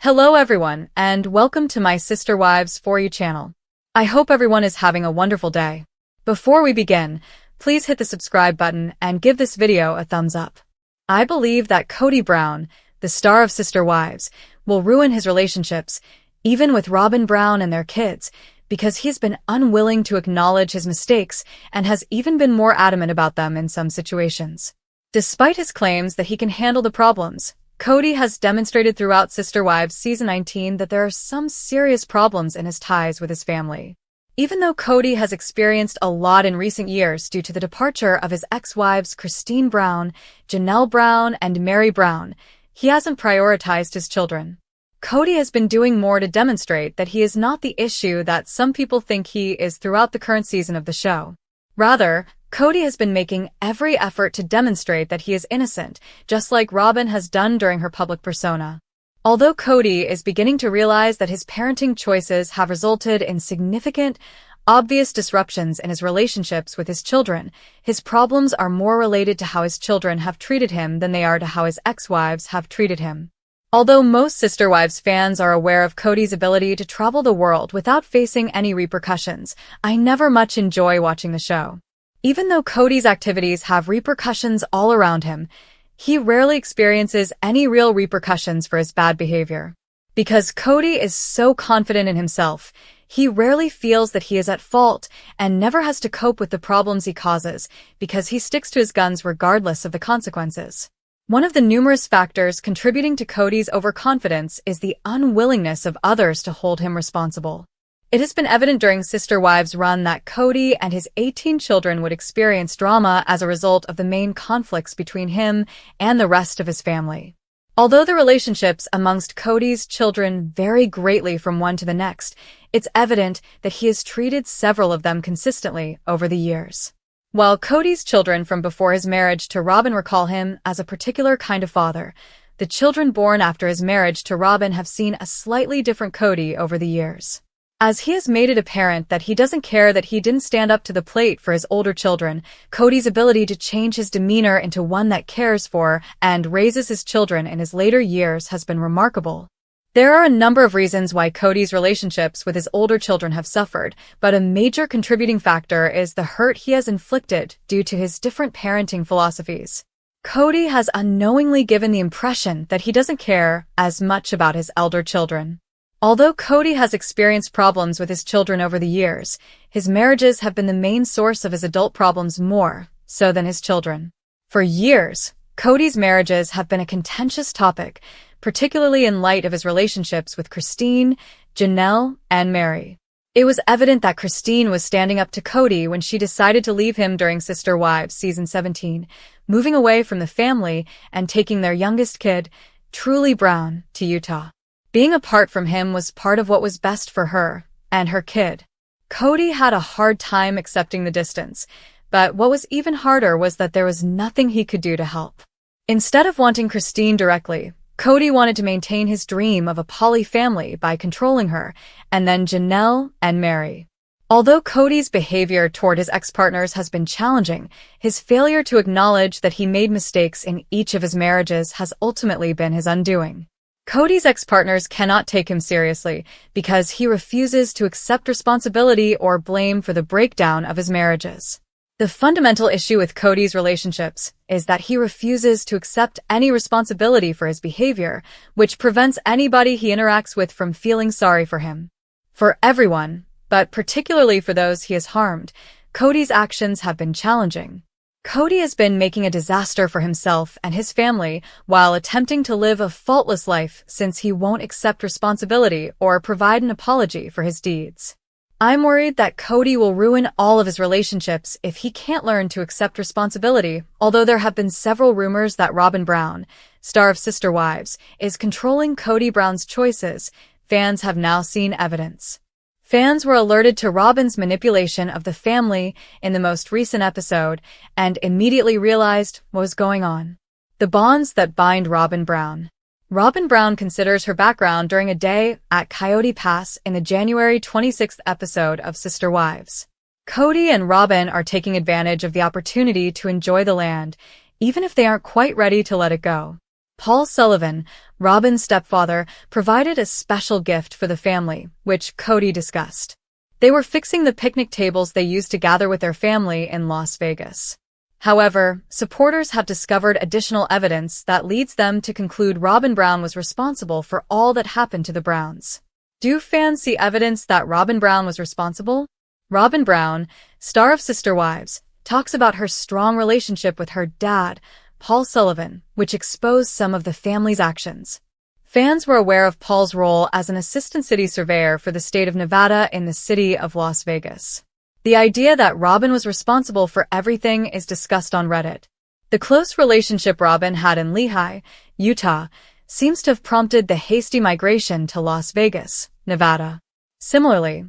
Hello everyone, and welcome to my Sister Wives For You channel. I hope everyone is having a wonderful day. Before we begin, please hit the subscribe button and give this video a thumbs up. I believe that Kody Brown, the star of Sister Wives, will ruin his relationships, even with Robyn Brown and their kids, because he's been unwilling to acknowledge his mistakes and has even been more adamant about them in some situations. Despite his claims that he can handle the problems, Kody has demonstrated throughout Sister Wives Season 19 that there are some serious problems in his ties with his family. Even though Kody has experienced a lot in recent years due to the departure of his ex-wives Christine Brown, Janelle Brown, and Meri Brown, he hasn't prioritized his children. Kody has been doing more to demonstrate that he is not the issue that some people think he is throughout the current season of the show. Rather, Kody has been making every effort to demonstrate that he is innocent, just like Robyn has done during her public persona. Although Kody is beginning to realize that his parenting choices have resulted in significant, obvious disruptions in his relationships with his children, his problems are more related to how his children have treated him than they are to how his ex-wives have treated him. Although most Sister Wives fans are aware of Kody's ability to travel the world without facing any repercussions, I never much enjoy watching the show. Even though Kody's activities have repercussions all around him, he rarely experiences any real repercussions for his bad behavior. Because Kody is so confident in himself, he rarely feels that he is at fault and never has to cope with the problems he causes because he sticks to his guns regardless of the consequences. One of the numerous factors contributing to Kody's overconfidence is the unwillingness of others to hold him responsible. It has been evident during Sister Wives' run that Kody and his 18 children would experience drama as a result of the main conflicts between him and the rest of his family. Although the relationships amongst Kody's children vary greatly from one to the next, it's evident that he has treated several of them consistently over the years. While Kody's children from before his marriage to Robyn recall him as a particular kind of father, the children born after his marriage to Robyn have seen a slightly different Kody over the years. As he has made it apparent that he doesn't care that he didn't stand up to the plate for his older children, Kody's ability to change his demeanor into one that cares for and raises his children in his later years has been remarkable. There are a number of reasons why Kody's relationships with his older children have suffered, but a major contributing factor is the hurt he has inflicted due to his different parenting philosophies. Kody has unknowingly given the impression that he doesn't care as much about his elder children. Although Kody has experienced problems with his children over the years, his marriages have been the main source of his adult problems more so than his children. For years, Kody's marriages have been a contentious topic, particularly in light of his relationships with Christine, Janelle, and Meri. It was evident that Christine was standing up to Kody when she decided to leave him during Sister Wives Season 17, moving away from the family and taking their youngest kid, Truly Brown, to Utah. Being apart from him was part of what was best for her and her kid. Kody had a hard time accepting the distance, but what was even harder was that there was nothing he could do to help. Instead of wanting Christine directly, Kody wanted to maintain his dream of a poly family by controlling her, and then Janelle and Meri. Although Kody's behavior toward his ex-partners has been challenging, his failure to acknowledge that he made mistakes in each of his marriages has ultimately been his undoing. Kody's ex-partners cannot take him seriously because he refuses to accept responsibility or blame for the breakdown of his marriages. The fundamental issue with Kody's relationships is that he refuses to accept any responsibility for his behavior, which prevents anybody he interacts with from feeling sorry for him. For everyone, but particularly for those he has harmed, Kody's actions have been challenging. Kody has been making a disaster for himself and his family while attempting to live a faultless life since he won't accept responsibility or provide an apology for his deeds. I'm worried that Kody will ruin all of his relationships if he can't learn to accept responsibility, although there have been several rumors that Robyn Brown, star of Sister Wives, is controlling Kody Brown's choices. Fans have now seen evidence. Fans were alerted to Robyn's manipulation of the family in the most recent episode and immediately realized what was going on. The bonds that bind Robyn Brown. Robyn Brown considers her background during a day at Coyote Pass in the January 26th episode of Sister Wives. Kody and Robyn are taking advantage of the opportunity to enjoy the land, even if they aren't quite ready to let it go. Paul Sullivan, Robyn's stepfather, provided a special gift for the family, which Kody discussed. They were fixing the picnic tables they used to gather with their family in Las Vegas. However, supporters have discovered additional evidence that leads them to conclude Robyn Brown was responsible for all that happened to the Browns. Do fans see evidence that Robyn Brown was responsible? Robyn Brown, star of Sister Wives, talks about her strong relationship with her dad, Paul Sullivan, which exposed some of the family's actions. Fans were aware of Paul's role as an assistant city surveyor for the state of Nevada in the city of Las Vegas. The idea that Robyn was responsible for everything is discussed on Reddit. The close relationship Robyn had in Lehi, Utah, seems to have prompted the hasty migration to Las Vegas, Nevada. Similarly,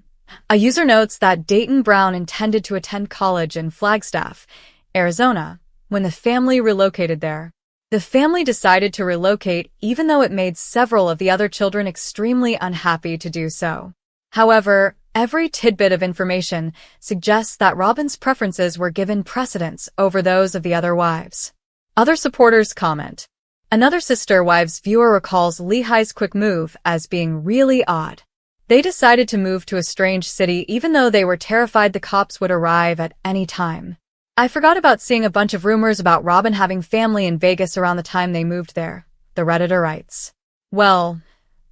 a user notes that Dayton Brown intended to attend college in Flagstaff, Arizona, when the family relocated there. The family decided to relocate even though it made several of the other children extremely unhappy to do so. However, every tidbit of information suggests that Robyn's preferences were given precedence over those of the other wives. Other supporters comment. Another Sister Wives viewer recalls Lehi's quick move as being really odd. They decided to move to a strange city even though they were terrified the cops would arrive at any time. I forgot about seeing a bunch of rumors about Robyn having family in Vegas around the time they moved there, the Redditor writes. Well,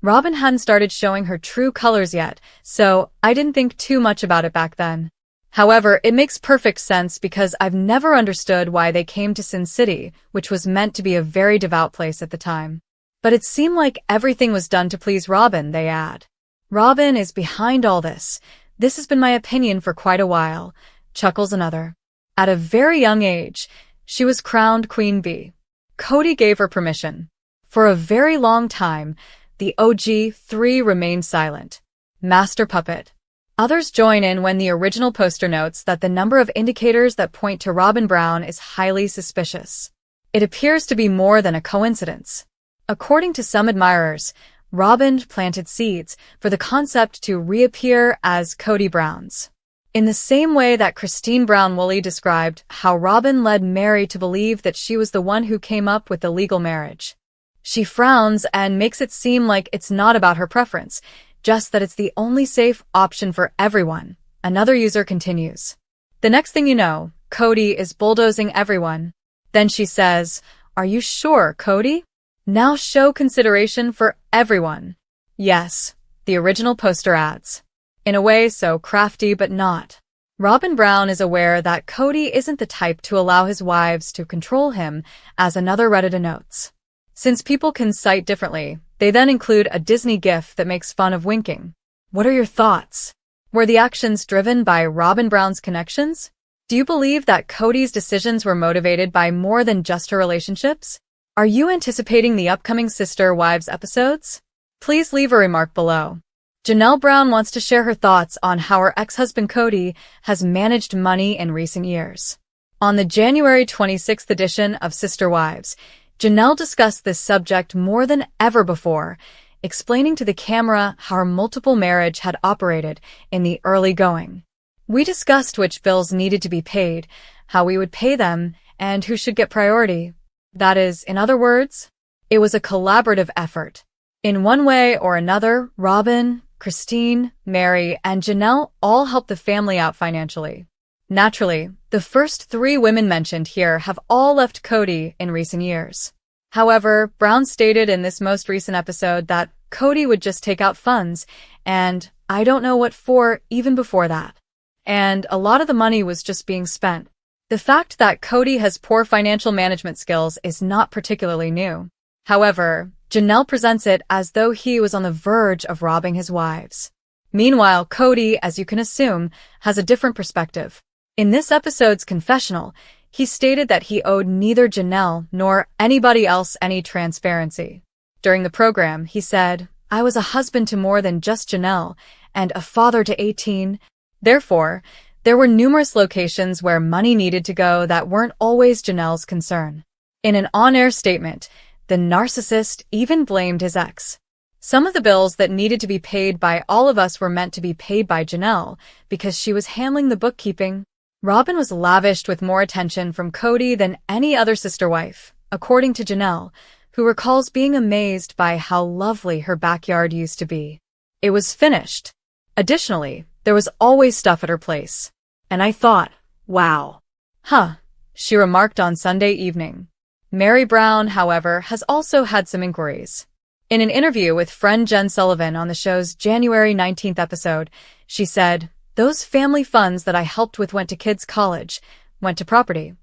Robyn hadn't started showing her true colors yet, so I didn't think too much about it back then. However, it makes perfect sense because I've never understood why they came to Sin City, which was meant to be a very devout place at the time. But it seemed like everything was done to please Robyn, they add. Robyn is behind all this. This has been my opinion for quite a while, chuckles another. At a very young age, she was crowned Queen Bee. Kody gave her permission. For a very long time, the OG3 remained silent. Master Puppet. Others join in when the original poster notes that the number of indicators that point to Robyn Brown is highly suspicious. It appears to be more than a coincidence. According to some admirers, Robyn planted seeds for the concept to reappear as Kody Browns. In the same way that Christine Brown-Woolley described how Robyn led Meri to believe that she was the one who came up with the legal marriage. She frowns and makes it seem like it's not about her preference, just that it's the only safe option for everyone. Another user continues. The next thing you know, Kody is bulldozing everyone. Then she says, "Are you sure, Kody? Now show consideration for everyone." Yes, the original poster adds. In a way so crafty but not. Robyn Brown is aware that Kody isn't the type to allow his wives to control him, as another Redditor notes. Since people can cite differently, they then include a Disney gif that makes fun of winking. What are your thoughts? Were the actions driven by Robyn Brown's connections? Do you believe that Kody's decisions were motivated by more than just her relationships? Are you anticipating the upcoming Sister Wives episodes? Please leave a remark below. Janelle Brown wants to share her thoughts on how her ex-husband Kody has managed money in recent years. On the January 26th edition of Sister Wives, Janelle discussed this subject more than ever before, explaining to the camera how her multiple marriage had operated in the early going. We discussed which bills needed to be paid, how we would pay them, and who should get priority. That is, in other words, it was a collaborative effort. In one way or another, Robyn, Christine, Meri, and Janelle all helped the family out financially. Naturally, the first three women mentioned here have all left Kody in recent years. However, Brown stated in this most recent episode that Kody would just take out funds, and I don't know what for even before that. And a lot of the money was just being spent. The fact that Kody has poor financial management skills is not particularly new. However, Janelle presents it as though he was on the verge of robbing his wives. Meanwhile, Kody, as you can assume, has a different perspective. In this episode's confessional, he stated that he owed neither Janelle nor anybody else any transparency. During the program, he said, "I was a husband to more than just Janelle, and a father to 18. Therefore, there were numerous locations where money needed to go that weren't always Janelle's concern." In an on-air statement, the narcissist even blamed his ex. Some of the bills that needed to be paid by all of us were meant to be paid by Janelle because she was handling the bookkeeping. Robyn was lavished with more attention from Kody than any other sister wife, according to Janelle, who recalls being amazed by how lovely her backyard used to be. It was finished. Additionally, there was always stuff at her place. And I thought, wow. Huh, she remarked on Sunday evening. Meri Brown, however, has also had some inquiries. In an interview with friend Jen Sullivan on the show's January 19th episode, she said, "Those family funds that I helped with went to kids' college, went to property.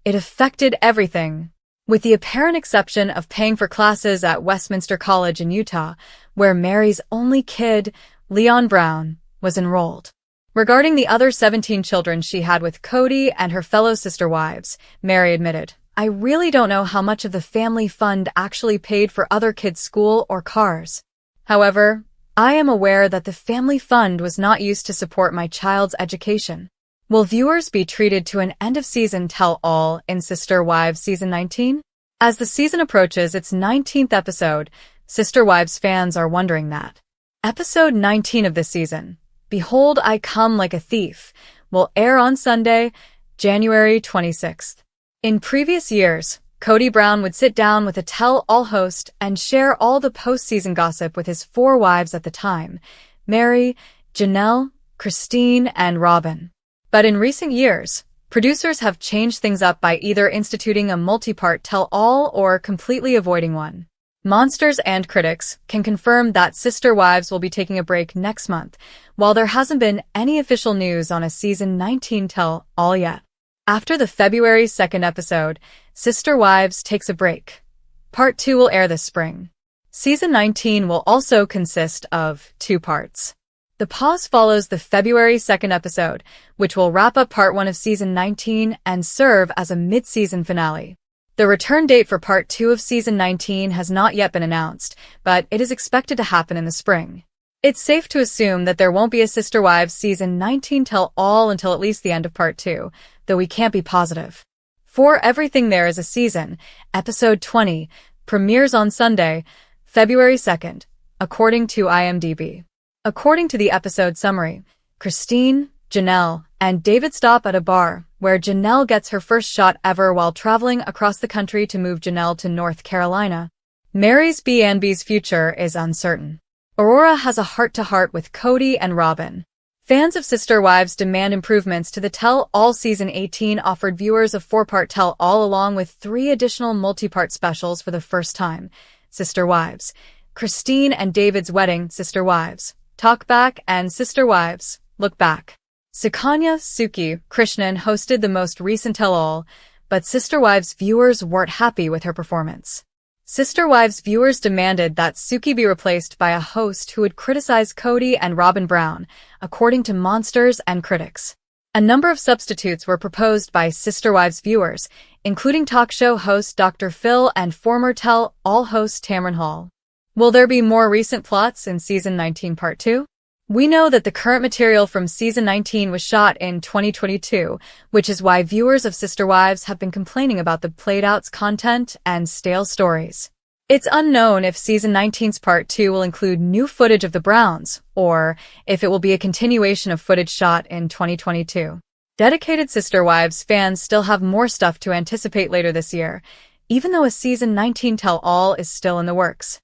It affected everything, with the apparent exception of paying for classes at Westminster College in Utah, where Meri's only kid, Leon Brown, was enrolled." Regarding the other 17 children she had with Kody and her fellow sister wives, Meri admitted, "I really don't know how much of the family fund actually paid for other kids' school or cars. However, I am aware that the family fund was not used to support my child's education." Will viewers be treated to an end-of-season tell-all in Sister Wives Season 19? As the season approaches its 19th episode, Sister Wives fans are wondering that. Episode 19 of this season, Behold I Come Like a Thief, will air on Sunday, January 26th. In previous years, Kody Brown would sit down with a tell-all host and share all the post-season gossip with his 4 wives at the time, Meri, Janelle, Christine, and Robyn. But in recent years, producers have changed things up by either instituting a multi-part tell-all or completely avoiding one. Monsters and critics can confirm that Sister Wives will be taking a break next month, while there hasn't been any official news on a Season 19 tell-all yet. After the February 2nd episode, Sister Wives takes a break. Part 2 will air this spring. Season 19 will also consist of 2 parts. The pause follows the February 2nd episode, which will wrap up Part 1 of Season 19 and serve as a mid-season finale. The return date for Part 2 of Season 19 has not yet been announced, but it is expected to happen in the spring. It's safe to assume that there won't be a Sister Wives Season 19 tell-all until at least the end of Part 2, though we can't be positive. For Everything There Is a Season, Episode 20, premieres on Sunday, February 2nd, according to IMDb. According to the episode summary, Christine, Janelle, and David stop at a bar, where Janelle gets her first shot ever while traveling across the country to move Janelle to North Carolina. Meri's B&B's future is uncertain. Aurora has a heart-to-heart with Kody and Robyn. Fans of Sister Wives demand improvements to the tell-all. Season 18 offered viewers a 4-part tell-all along with 3 additional multi-part specials for the first time. Sister Wives, Christine and David's Wedding, Sister Wives, Talk Back, and Sister Wives, Look Back. Sukanya, Suki, Krishnan hosted the most recent tell-all, but Sister Wives viewers weren't happy with her performance. Sister Wives viewers demanded that Suki be replaced by a host who would criticize Kody and Robyn Brown, according to monsters and critics. A number of substitutes were proposed by Sister Wives viewers, including talk show host Dr. Phil and former tell-all host Tamron Hall. Will there be more recent plots in Season 19 Part 2? We know that the current material from Season 19 was shot in 2022, which is why viewers of Sister Wives have been complaining about the played-out's content and stale stories. It's unknown if Season 19's Part 2 will include new footage of the Browns, or if it will be a continuation of footage shot in 2022. Dedicated Sister Wives fans still have more stuff to anticipate later this year, even though a Season 19 tell-all is still in the works.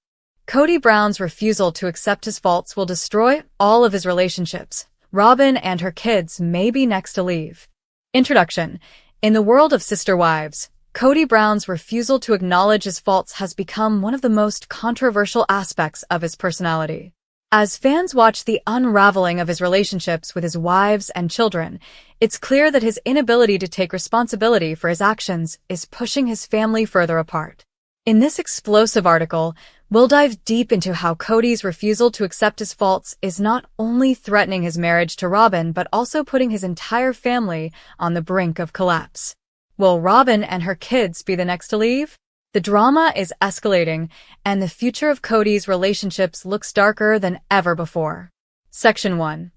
Kody Brown's refusal to accept his faults will destroy all of his relationships. Robyn and her kids may be next to leave. Introduction. In the world of Sister Wives, Kody Brown's refusal to acknowledge his faults has become one of the most controversial aspects of his personality. As fans watch the unraveling of his relationships with his wives and children, it's clear that his inability to take responsibility for his actions is pushing his family further apart. In this explosive article, we'll dive deep into how Kody's refusal to accept his faults is not only threatening his marriage to Robyn but also putting his entire family on the brink of collapse. Will Robyn and her kids be the next to leave? The drama is escalating, and the future of Kody's relationships looks darker than ever before. Section 1.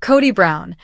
Kody Brown,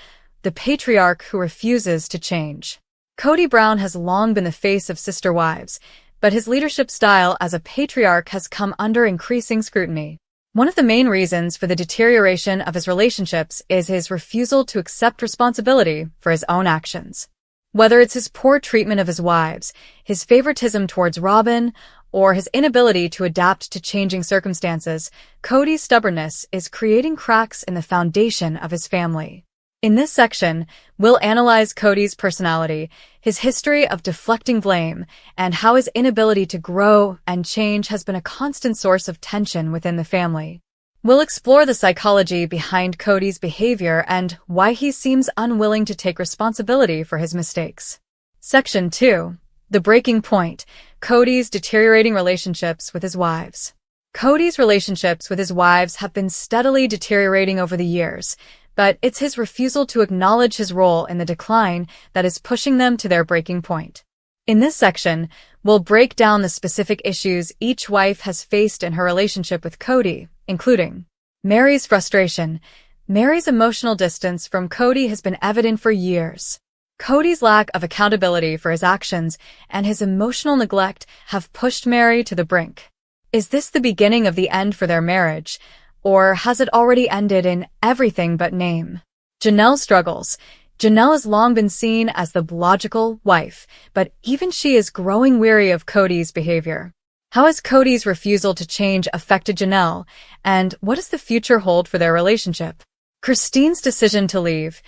the patriarch who refuses to change. Kody Brown has long been the face of Sister Wives, but his leadership style as a patriarch has come under increasing scrutiny. One of the main reasons for the deterioration of his relationships is his refusal to accept responsibility for his own actions. Whether it's his poor treatment of his wives, his favoritism towards Robyn, or his inability to adapt to changing circumstances, Kody's stubbornness is creating cracks in the foundation of his family. In this section, we'll analyze Kody's personality, his history of deflecting blame, and how his inability to grow and change has been a constant source of tension within the family. We'll explore the psychology behind Kody's behavior and why he seems unwilling to take responsibility for his mistakes. Section 2. The Breaking Point. Kody's deteriorating relationships with his wives. Kody's relationships with his wives have been steadily deteriorating over the years, but it's his refusal to acknowledge his role in the decline that is pushing them to their breaking point. In this section, we'll break down the specific issues each wife has faced in her relationship with Kody, including Meri's frustration. Meri's emotional distance from Kody has been evident for years. Kody's lack of accountability for his actions and his emotional neglect have pushed Meri to the brink. Is this the beginning of the end for their marriage, or has it already ended in everything but name? Janelle struggles. Janelle has long been seen as the logical wife, but even she is growing weary of Kody's behavior. How has Kody's refusal to change affected Janelle, and what does the future hold for their relationship? Christine's decision to leave.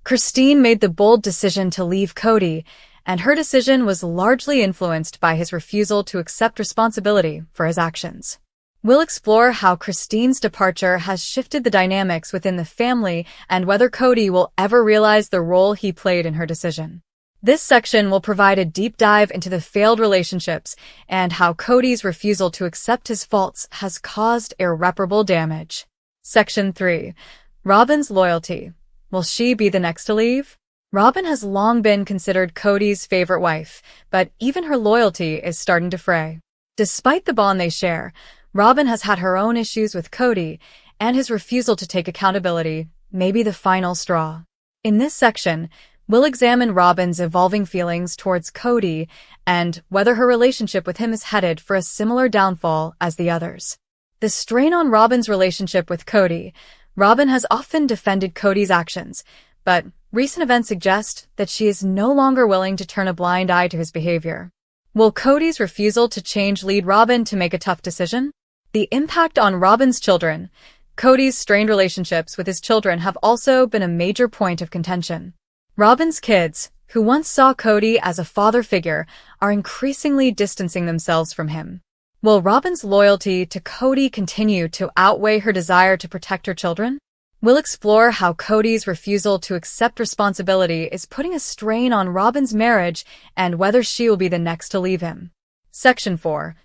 Christine made the bold decision to leave Kody, and her decision was largely influenced by his refusal to accept responsibility for his actions. We'll explore how Christine's departure has shifted the dynamics within the family and whether Kody will ever realize the role he played in her decision. This section will provide a deep dive into the failed relationships and how Kody's refusal to accept his faults has caused irreparable damage. Section 3. Robyn's loyalty. Will she be the next to leave? Robyn has long been considered Kody's favorite wife, but even her loyalty is starting to fray. Despite the bond they share, Robyn has had her own issues with Kody, and his refusal to take accountability may be the final straw. In this section, we'll examine Robyn's evolving feelings towards Kody and whether her relationship with him is headed for a similar downfall as the others. The strain on Robyn's relationship with Kody. Robyn has often defended Kody's actions, but recent events suggest that she is no longer willing to turn a blind eye to his behavior. Will Kody's refusal to change lead Robyn to make a tough decision? The impact on Robyn's children. Kody's strained relationships with his children have also been a major point of contention. Robyn's kids, who once saw Kody as a father figure, are increasingly distancing themselves from him. Will Robyn's loyalty to Kody continue to outweigh her desire to protect her children? We'll explore how Kody's refusal to accept responsibility is putting a strain on Robyn's marriage and whether she will be the next to leave him. Section 4.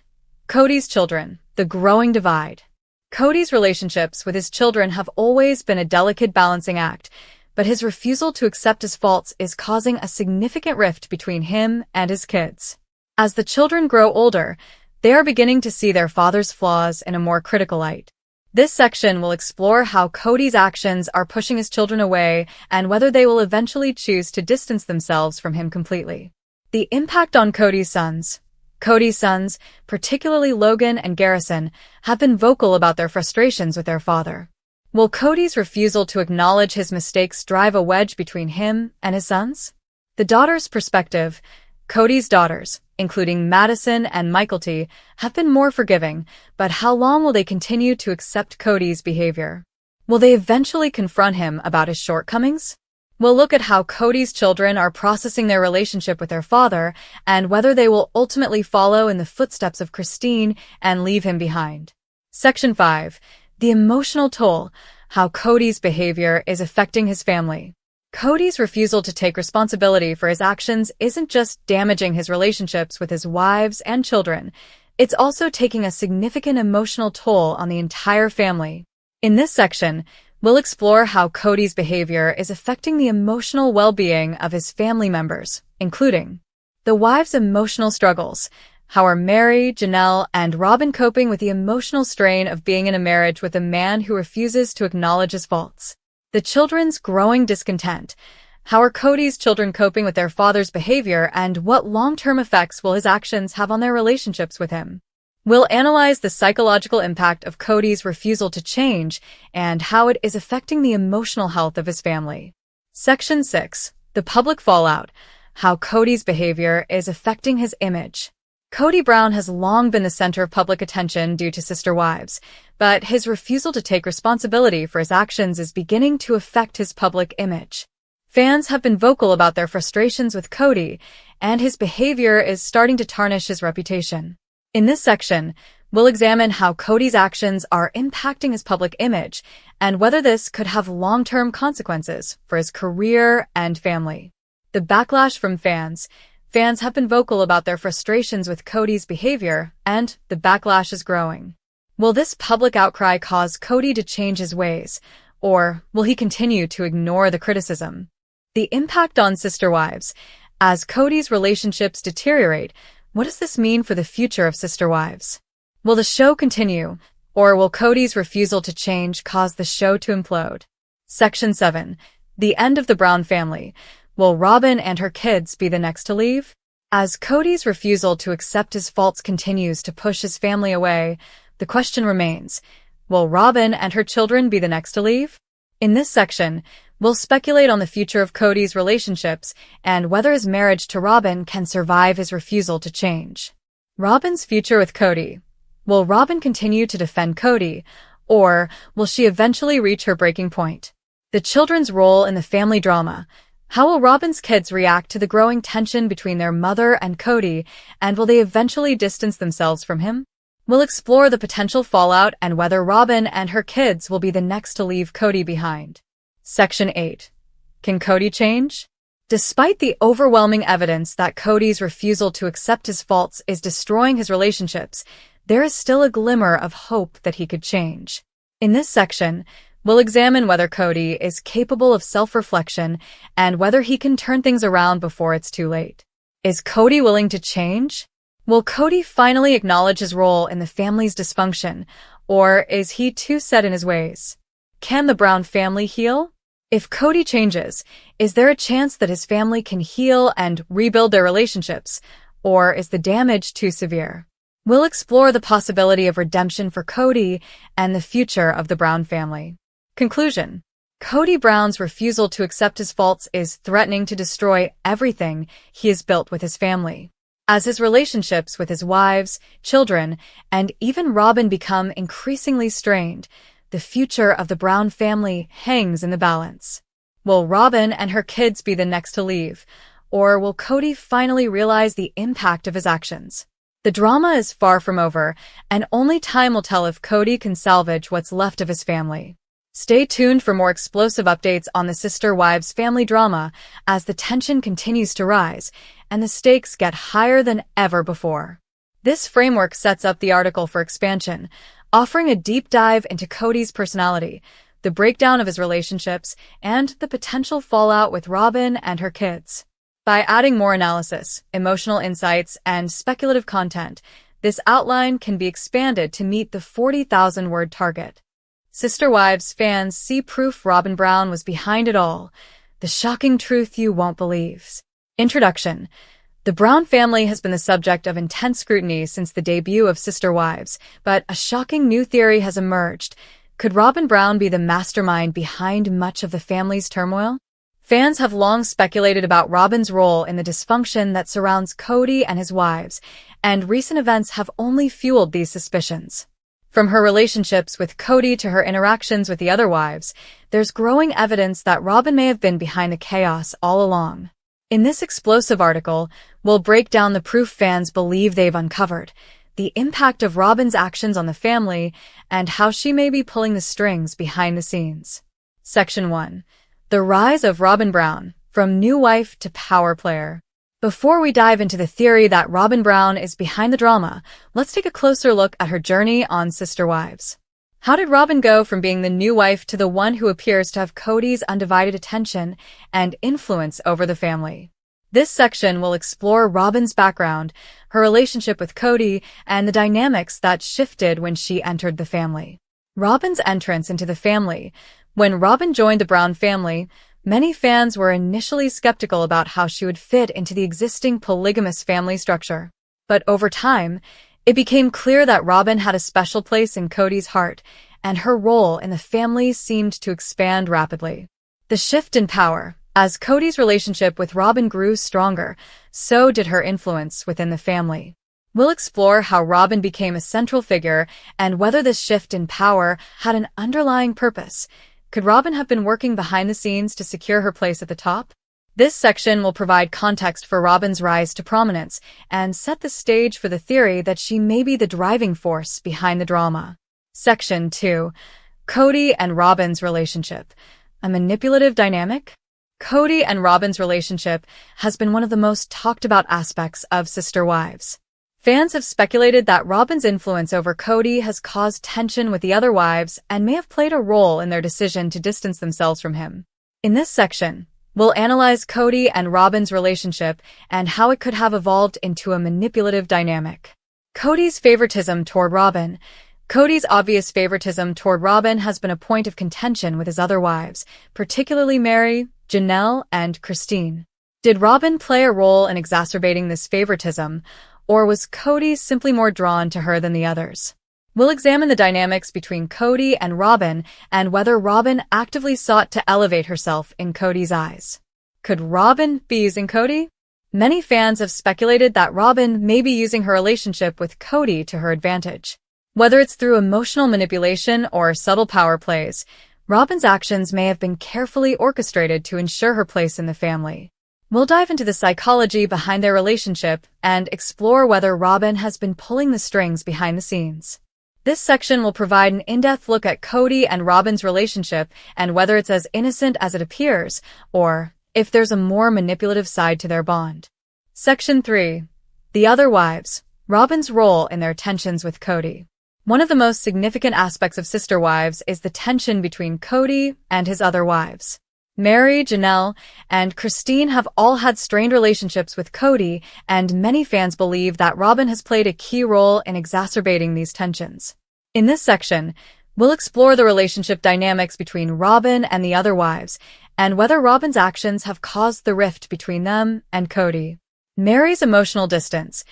Kody's children. The growing divide. Kody's relationships with his children have always been a delicate balancing act, but his refusal to accept his faults is causing a significant rift between him and his kids. As the children grow older, they are beginning to see their father's flaws in a more critical light. This section will explore how Kody's actions are pushing his children away and whether they will eventually choose to distance themselves from him completely. The impact on Kody's sons. Kody's sons, particularly Logan and Garrison, have been vocal about their frustrations with their father. Will Kody's refusal to acknowledge his mistakes drive a wedge between him and his sons? The daughters' perspective. Kody's daughters, including Madison and Michaelty, have been more forgiving, but how long will they continue to accept Kody's behavior? Will they eventually confront him about his shortcomings? We'll look at how Kody's children are processing their relationship with their father and whether they will ultimately follow in the footsteps of Christine and leave him behind. Section 5. The emotional toll. How Kody's behavior is affecting his family. Kody's refusal to take responsibility for his actions isn't just damaging his relationships with his wives and children, it's also taking a significant emotional toll on the entire family. In this section, we'll explore how Kody's behavior is affecting the emotional well-being of his family members, including the wives' emotional struggles. How are Meri, Janelle, and Robyn coping with the emotional strain of being in a marriage with a man who refuses to acknowledge his faults? The children's growing discontent. How are Kody's children coping with their father's behavior and what long-term effects will his actions have on their relationships with him? We'll analyze the psychological impact of Kody's refusal to change and how it is affecting the emotional health of his family. Section 6. The public fallout. How Kody's behavior is affecting his image. Kody Brown has long been the center of public attention due to sister wives, but his refusal to take responsibility for his actions is beginning to affect his public image. Fans have been vocal about their frustrations with Kody, and his behavior is starting to tarnish his reputation. In this section, we'll examine how Kody's actions are impacting his public image and whether this could have long-term consequences for his career and family. The backlash from fans. Fans have been vocal about their frustrations with Kody's behavior, and the backlash is growing. Will this public outcry cause Kody to change his ways, or will he continue to ignore the criticism? The impact on sister wives. As Kody's relationships deteriorate, what does this mean for the future of sister wives? Will the show continue, or will Kody's refusal to change cause the show to implode? Section 7. The end of the Brown family. Will Robyn and her kids be the next to leave? As Kody's refusal to accept his faults continues to push his family away, the question remains, will Robyn and her children be the next to leave? In this section, we'll speculate on the future of Kody's relationships and whether his marriage to Robyn can survive his refusal to change. Robyn's future with Kody. Will Robyn continue to defend Kody, or will she eventually reach her breaking point? The children's role in the family drama. How will Robyn's kids react to the growing tension between their mother and Kody, and will they eventually distance themselves from him? We'll explore the potential fallout and whether Robyn and her kids will be the next to leave Kody behind. Section 8. Can Kody change? Despite the overwhelming evidence that Kody's refusal to accept his faults is destroying his relationships, there is still a glimmer of hope that he could change. In this section, we'll examine whether Kody is capable of self-reflection and whether he can turn things around before it's too late. Is Kody willing to change? Will Kody finally acknowledge his role in the family's dysfunction, or is he too set in his ways? Can the Brown family heal? If Kody changes, is there a chance that his family can heal and rebuild their relationships, or is the damage too severe? We'll explore the possibility of redemption for Kody and the future of the Brown family. Conclusion. Kody Brown's refusal to accept his faults is threatening to destroy everything he has built with his family. As his relationships with his wives, children, and even Robyn become increasingly strained, the future of the Brown family hangs in the balance. Will Robyn and her kids be the next to leave, or will Kody finally realize the impact of his actions? The drama is far from over, and only time will tell if Kody can salvage what's left of his family. Stay tuned for more explosive updates on the sister wives family drama as the tension continues to rise and the stakes get higher than ever before. This framework sets up the article for expansion, offering a deep dive into Kody's personality, the breakdown of his relationships, and the potential fallout with Robyn and her kids. By adding more analysis, emotional insights, and speculative content, this outline can be expanded to meet the 40,000-word target. Sister Wives fans see proof Robyn Brown was behind it all. The shocking truth you won't believe. Introduction. The Brown family has been the subject of intense scrutiny since the debut of Sister Wives, but a shocking new theory has emerged. Could Robyn Brown be the mastermind behind much of the family's turmoil? Fans have long speculated about Robyn's role in the dysfunction that surrounds Kody and his wives, and recent events have only fueled these suspicions. From her relationships with Kody to her interactions with the other wives, there's growing evidence that Robyn may have been behind the chaos all along. In this explosive article, we'll break down the proof fans believe they've uncovered, the impact of Robyn's actions on the family, and how she may be pulling the strings behind the scenes. Section 1. The Rise of Robyn Brown, from New Wife to Power Player. Before we dive into the theory that Robyn Brown is behind the drama, let's take a closer look at her journey on Sister Wives. How did Robyn go from being the new wife to the one who appears to have Kody's undivided attention and influence over the family? This section will explore Robyn's background, her relationship with Kody, and the dynamics that shifted when she entered the family. Robyn's entrance into the family. When Robyn joined the Brown family, many fans were initially skeptical about how she would fit into the existing polygamous family structure. But over time, it became clear that Robyn had a special place in Kody's heart, and her role in the family seemed to expand rapidly. The shift in power. As Kody's relationship with Robyn grew stronger, so did her influence within the family. We'll explore how Robyn became a central figure and whether this shift in power had an underlying purpose. Could Robyn have been working behind the scenes to secure her place at the top? This section will provide context for Robyn's rise to prominence and set the stage for the theory that she may be the driving force behind the drama. Section 2. Kody and Robyn's relationship. A manipulative dynamic? Kody and Robyn's relationship has been one of the most talked about aspects of Sister Wives. Fans have speculated that Robyn's influence over Kody has caused tension with the other wives and may have played a role in their decision to distance themselves from him. In this section, we'll analyze Kody and Robyn's relationship and how it could have evolved into a manipulative dynamic. Kody's favoritism toward Robyn. Kody's obvious favoritism toward Robyn has been a point of contention with his other wives, particularly Meri, Janelle, and Christine. Did Robyn play a role in exacerbating this favoritism, or was Kody simply more drawn to her than the others? We'll examine the dynamics between Kody and Robyn and whether Robyn actively sought to elevate herself in Kody's eyes. Could Robyn be using Kody? Many fans have speculated that Robyn may be using her relationship with Kody to her advantage. Whether it's through emotional manipulation or subtle power plays, Robyn's actions may have been carefully orchestrated to ensure her place in the family. We'll dive into the psychology behind their relationship and explore whether Robyn has been pulling the strings behind the scenes. This section will provide an in-depth look at Kody and Robyn's relationship and whether it's as innocent as it appears, or if there's a more manipulative side to their bond. Section 3. The Other Wives. Robyn's role in their tensions with Kody. One of the most significant aspects of Sister Wives is the tension between Kody and his other wives. Meri, Janelle, and Christine have all had strained relationships with Kody, and many fans believe that Robyn has played a key role in exacerbating these tensions. In this section, we'll explore the relationship dynamics between Robyn and the other wives, and whether Robyn's actions have caused the rift between them and Kody. Meri's emotional distance.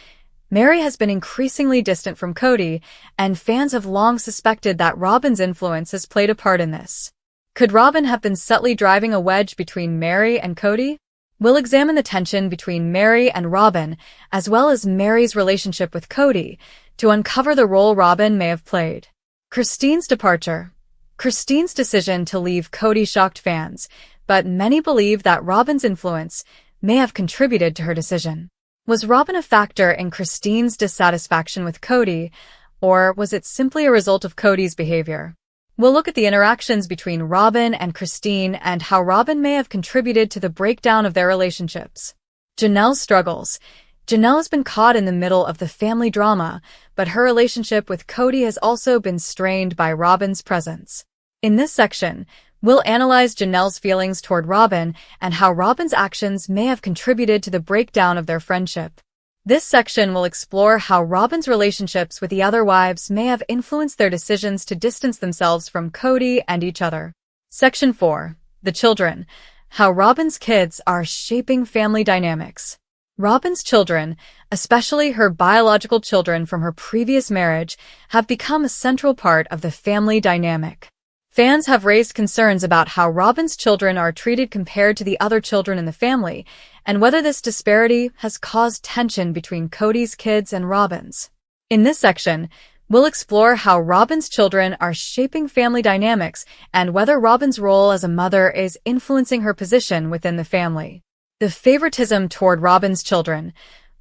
Meri has been increasingly distant from Kody, and fans have long suspected that Robyn's influence has played a part in this. Could Robyn have been subtly driving a wedge between Meri and Kody? We'll examine the tension between Meri and Robyn, as well as Meri's relationship with Kody, to uncover the role Robyn may have played. Christine's departure. Christine's decision to leave Kody shocked fans, but many believe that Robyn's influence may have contributed to her decision. Was Robyn a factor in Christine's dissatisfaction with Kody, or was it simply a result of Kody's behavior? We'll look at the interactions between Robyn and Christine and how Robyn may have contributed to the breakdown of their relationships. Janelle's struggles. Janelle has been caught in the middle of the family drama, but her relationship with Kody has also been strained by Robyn's presence. In this section, we'll analyze Janelle's feelings toward Robyn and how Robyn's actions may have contributed to the breakdown of their friendship. This section will explore how Robyn's relationships with the other wives may have influenced their decisions to distance themselves from Kody and each other. Section 4. The Children. How Robyn's kids are shaping family dynamics. Robyn's children, especially her biological children from her previous marriage, have become a central part of the family dynamic. Fans have raised concerns about how Robyn's children are treated compared to the other children in the family, and whether this disparity has caused tension between Kody's kids and Robyn's. In this section, we'll explore how Robyn's children are shaping family dynamics and whether Robyn's role as a mother is influencing her position within the family. The favoritism toward Robyn's children.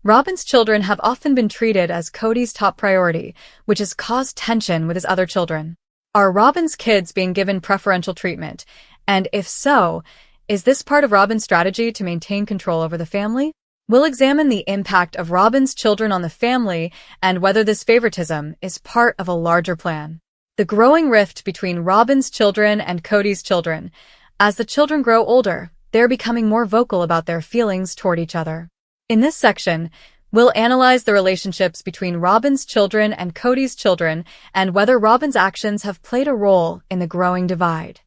Robyn's children have often been treated as Kody's top priority, which has caused tension with his other children. Are Robyn's kids being given preferential treatment? And if so, is this part of Robyn's strategy to maintain control over the family? We'll examine the impact of Robyn's children on the family and whether this favoritism is part of a larger plan. The growing rift between Robyn's children and Kody's children. As the children grow older, they're becoming more vocal about their feelings toward each other. In this section, we'll analyze the relationships between Robyn's children and Kody's children and whether Robyn's actions have played a role in the growing divide.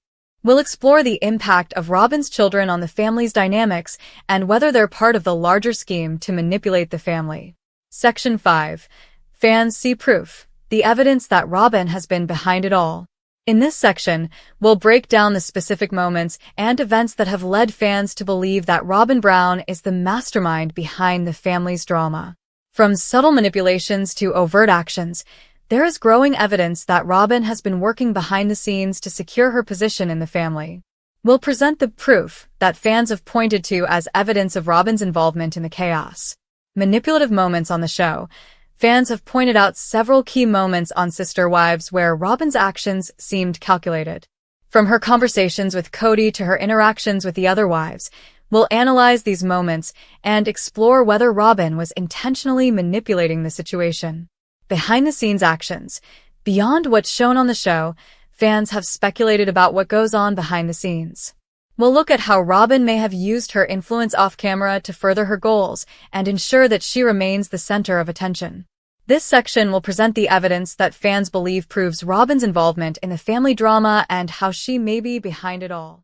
We'll explore the impact of Robyn's children on the family's dynamics and whether they're part of the larger scheme to manipulate the family. Section 5. Fans see proof. The evidence that Robyn has been behind it all. In this section, we'll break down the specific moments and events that have led fans to believe that Robyn Brown is the mastermind behind the family's drama. From subtle manipulations to overt actions, there is growing evidence that Robyn has been working behind the scenes to secure her position in the family. We'll present the proof that fans have pointed to as evidence of Robyn's involvement in the chaos. Manipulative moments on the show. Fans have pointed out several key moments on Sister Wives where Robyn's actions seemed calculated. From her conversations with Kody to her interactions with the other wives, we'll analyze these moments and explore whether Robyn was intentionally manipulating the situation. Behind-the-scenes actions. Beyond what's shown on the show, fans have speculated about what goes on behind the scenes. We'll look at how Robyn may have used her influence off-camera to further her goals and ensure that she remains the center of attention. This section will present the evidence that fans believe proves Robyn's involvement in the family drama and how she may be behind it all.